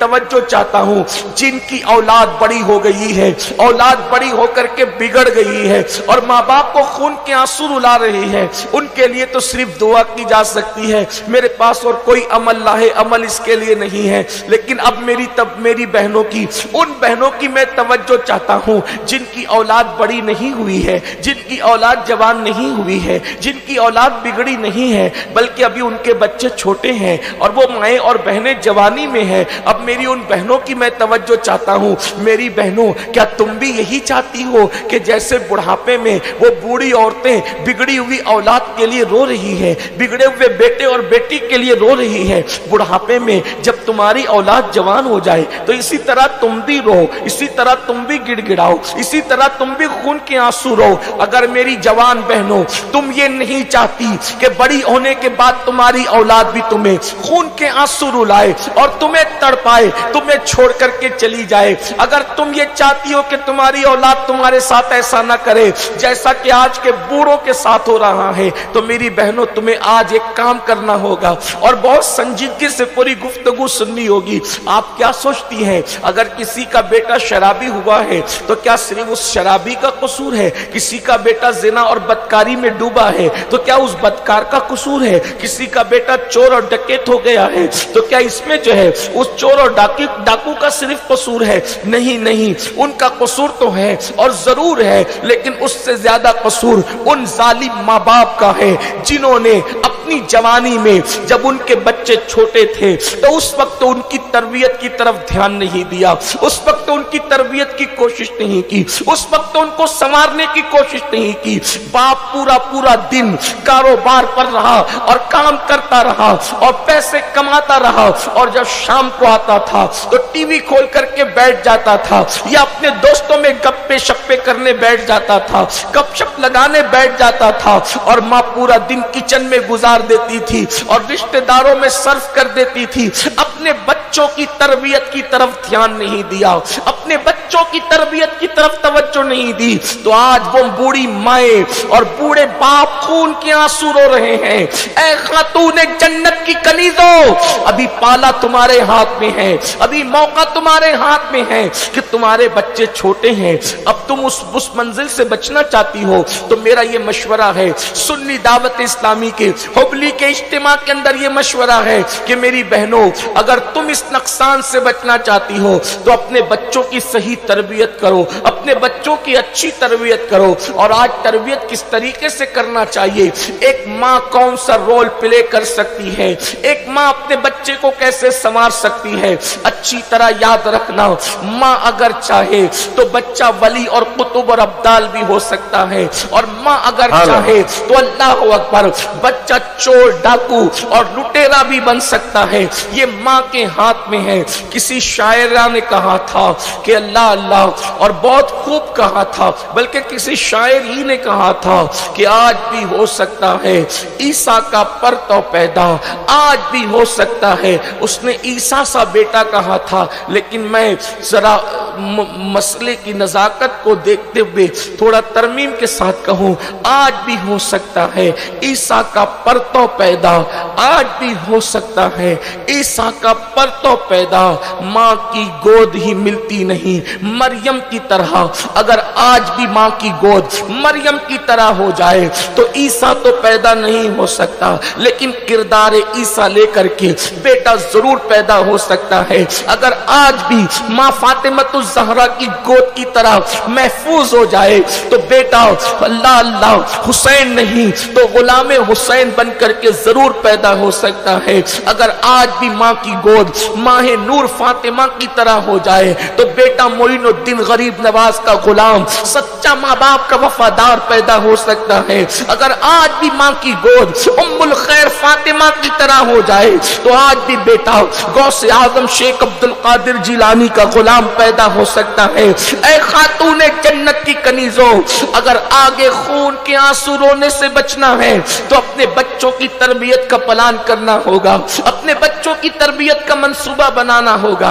توجہ چاہتا ہوں جن کی اولاد بڑی ہو گئی ہے، اولاد بڑی ہو کر کے بگڑ گئی ہے اور ماں باپ کو خون کے آنسو رلا رہی ہے، ان کے لیے تو صرف دعا کی جا سکتی ہے۔ میرے پاس اور کوئی عمل لاہے عمل اس کے لیے نہیں ہے، لیکن اب میری بہنوں کی، ان بہنوں کی میں توجہ چاہتا ہوں جن کی اولاد بڑی نہیں ہوئی ہے، جن کی اولاد جوان نہیں ہوئی ہے، جن کی اولاد بگڑی نہیں ہے، بلکہ ابھی ان کے بچے چھوٹے ہیں اور وہ مائیں اور بہنیں جوانی میں ہیں۔ اب میری ان بہنوں کی میں توجہ چاہتا ہوں، میری بہنوں کیا تم بھی یہی چاہتی ہو کہ جیسے بڑھاپے میں وہ بوڑھی عورتیں بگڑی ہوئی اولاد کے لیے رو رہی ہے، بگڑے ہوئے بیٹے اور بیٹی کے لیے رو رہی ہے، بڑھاپے میں جب تمہاری اولاد جوان ہو جائے تو اسی طرح تم بھی رو، اسی طرح تم بھی گڑ گڑاؤ، اسی طرح تم بھی خون کے آنسو رو۔ اگر میری جوان بہنوں تم یہ نہیں چاہتی کہ بڑی ہونے کے بعد تمہاری اولاد بھی تمہیں خون کے آنسو رلائے اور تمہیں تڑپائے، تمہیں چھوڑ کر کے چلی جائے، اگر تم یہ چاہتی ہو کہ تمہاری اولاد تمہارے ساتھ ایسا نہ کرے جیسا کہ آج کے بوڑھوں کے ساتھ ہو رہا ہے، تو میری بہنوں تمہیں آج ایک کام کرنا ہوگا اور بہت سنجیدگی سے پوری گفتگو سننی ہوگی۔ آپ کیا سوچتی ہیں اگر کسی کا بیٹا شرابی ہوا ہے تو کیا صرف اس شرابی کا قصور ہے؟ کسی کا بیٹا زنا اور بدکاری میں ڈوبا ہے تو کیا اس بدکار کا قصور ہے؟ کسی کا بیٹا چور اور ڈکیت ہو گیا ہے تو کیا اس میں جو ہے اس چور اور ڈاکو کا صرف قصور ہے؟ نہیں نہیں، ان کا قصور تو ہے اور ضرور ہے، لیکن اس سے زیادہ قصور ان ظالم ماں باپ کا ہے جنہوں نے اپنی جوانی میں جب ان کے بچے چھوٹے تھے تو اس وقت ان کی تربیت کی طرف دھیان نہیں دیا، اس وقت ان کی تربیت کی کوشش نہیں کی، اس وقت ان کو سنوارنے کی کوشش نہیں کی۔ باپ پورا دن کاروبار پر رہا اور کام کرتا رہا اور پیسے کماتا رہا، اور جب شام کو آتا تھا تو ٹی وی کھول کر کے بیٹھ جاتا تھا یا اپنے دوستوں میں گپے شپے کرنے بیٹھ جاتا تھا، گپ شپ لگانے بیٹھ جاتا تھا، اور ماں پورا دن کچن میں گزار دیتی تھی اور رشتہ داروں میں صرف کر دیتی تھی، اپنے بچوں کی تربیت کی طرف دھیان نہیں دیا، اپنے بچوں کی تربیت کی طرف توجہ نہیں دی، تو آج وہ بوڑھی مائیں اور بوڑھے باپ خون کے آنسو رو رہے ہیں۔ اے خاتون جنت کی کنیزوں، ابھی پالا تمہارے ہاتھ میں ہے، ابھی موقع تمہارے ہاتھ میں ہے کہ تمہارے بچے چھوٹے ہیں، اب تم اس منزل سے بچنا چاہتی ہو تو میرا یہ مشورہ ہے، سنی دعوت اسلامی کے حبلی کے اجتماع کے اندر یہ مشورہ ہے کہ میری بہنوں اگر تم اس نقصان سے بچنا چاہتی ہو تو اپنے بچوں کی صحیح تربیت کرو، اپنے بچوں کی اچھی تربیت کرو۔ اور آج تربیت کس طریقے سے کرنا چاہیے، ایک ماں کون سا رول پلے کر سکتی ہے، ایک ماں اپنے بچے کو کیسے سنوار سکتی ہے، اچھی طرح یاد رکھنا، ماں اگر چاہے تو بچہ ولی اور قطب اور ابدال بھی ہو سکتا ہے، اور ماں اگر چاہے تو اللہ اکبر بچہ چور ڈاکو اور لٹیرا بھی بن سکتا ہے، یہ ماں کے ہاتھ میں ہے۔ کسی شاعرہ نے کہا تھا کہ اللہ اللہ، اور بہت خوب کہا تھا، بلکہ کسی شاعر ہی نے کہا تھا کہ آج بھی ہو سکتا ہے عیسیٰ کا پرتو پیدا، آج بھی ہو سکتا ہے، اس نے عیسیٰ سا بیٹا کہا تھا، لیکن میں ذرا مسئلے کی نزاکت کو دیکھتے ہوئے تھوڑا ترمیم کے ساتھ کہوں، آج بھی ہو سکتا ہے عیسیٰ کا پرتو پیدا، آج بھی ہو سکتا ہے عیسیٰ کا پرتو پیدا، ماں کی گود ہی ملتی نہیں مریم کی طرح، اگر آج بھی ماں کی گود مریم کی طرح ہو جائے تو عیسیٰ تو پیدا نہیں ہو سکتا، لیکن کردار عیسیٰ لے کر کے بیٹا ضرور پیدا ہو سکتا ہے۔ اگر آج بھی ماں فاطمۃ الزہرا کی گود کی طرح محفوظ ہو جائے تو بیٹا اللہ اللہ حسین نہیں تو غلام حسین بن کر کے ضرور پیدا ہو سکتا ہے۔ اگر آج بھی ماں کی گود ماہ نور فاطمہ کی طرح ہو جائے تو بیٹا معین الدین غریب نواز کا غلام سچا ماں باپ کا وفادار پیدا ہو سکتا ہے۔ اگر آج بھی ماں کی گود ام الخیر فاطمہ کی طرح ہو جائے تو آج بھی بیٹا غوث اعظم شیخ عبد القادر جیلانی کا غلام پیدا ہو سکتا ہے۔ اے خاتون جنت کی کنیزوں، اگر آگے خون کے آنسو رونے سے بچنا ہے تو اپنے بچوں کی تربیت کا پلان کرنا ہوگا، اپنے بچوں کی تربیت کا منصوبہ بنانا ہوگا،